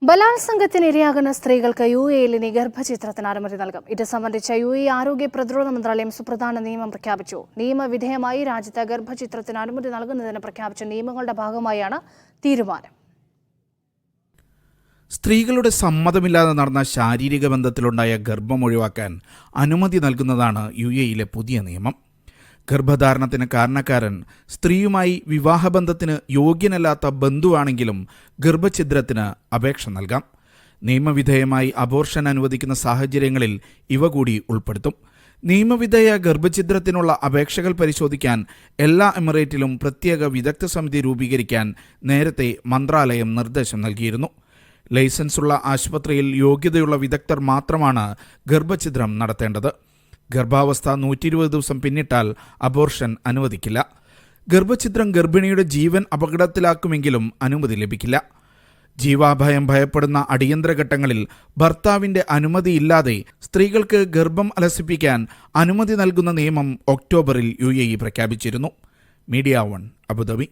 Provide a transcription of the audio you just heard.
ബലാത്സംഗത്തിന് ഇരയാകുന്ന സ്ത്രീകൾക്ക് UAE ഗർഭചിത്രത്തിന് അനുമതി നൽകും. ഇത് സംബന്ധിച്ച UAE ആരോഗ്യ പ്രതിരോധ മന്ത്രാലയം സുപ്രധാന നിയമം പ്രഖ്യാപിച്ചു. നിയമവിധേയമായി രാജ്യത്ത് ഗർഭചിത്രത്തിന് അനുമതി നൽകുന്നതിന് പ്രഖ്യാപിച്ച നിയമങ്ങളുടെ ഭാഗമായാണ് തീരുമാനം. സ്ത്രീകളുടെ സമ്മതമില്ലാതെ നടന്ന ശാരീരിക ബന്ധത്തിലുണ്ടായ ഗർഭം ഒഴിവാക്കാൻ അനുമതി നൽകുന്നതാണ് UAEയിലെ പുതിയ നിയമം. ഗർഭധാരണത്തിന് കാരണക്കാരൻ സ്ത്രീയുമായി വിവാഹബന്ധത്തിന് യോഗ്യനല്ലാത്ത ബന്ധുവാണെങ്കിലും ഗർഭഛിദ്രത്തിന് അപേക്ഷ നൽകാം. നിയമവിധേയമായി അബോർഷൻ അനുവദിക്കുന്ന സാഹചര്യങ്ങളിൽ ഇവ കൂടി ഉൾപ്പെടുത്തും. നിയമവിധേയ ഗർഭഛിദ്രത്തിനുള്ള അപേക്ഷകൾ പരിശോധിക്കാൻ എല്ലാ എമിറേറ്റിലും പ്രത്യേക വിദഗ്ധ സമിതി രൂപീകരിക്കാൻ നേരത്തെ മന്ത്രാലയം നിർദ്ദേശം നൽകിയിരുന്നു. ലൈസൻസുള്ള ആശുപത്രിയിൽ യോഗ്യതയുള്ള വിദഗ്ധർ മാത്രമാണ് ഗർഭഛിദ്രം നടത്തേണ്ടത്. ഗർഭാവസ്ഥ 120 ദിവസം പിന്നിട്ടാൽ അബോർഷൻ അനുവദിക്കില്ല. ഗർഭഛിദ്രം ഗർഭിണിയുടെ ജീവൻ അപകടത്തിലാക്കുമെങ്കിലും അനുമതി ലഭിക്കില്ല. ജീവാഭയം ഭയപ്പെടുന്ന അടിയന്തര ഘട്ടങ്ങളിൽ ഭർത്താവിൻ്റെ അനുമതിയില്ലാതെ സ്ത്രീകൾക്ക് ഗർഭം അലസിപ്പിക്കാൻ അനുമതി നൽകുന്ന നിയമം ഒക്ടോബറിൽ UAE പ്രഖ്യാപിച്ചിരുന്നു. Media 1 Abu Dhabi.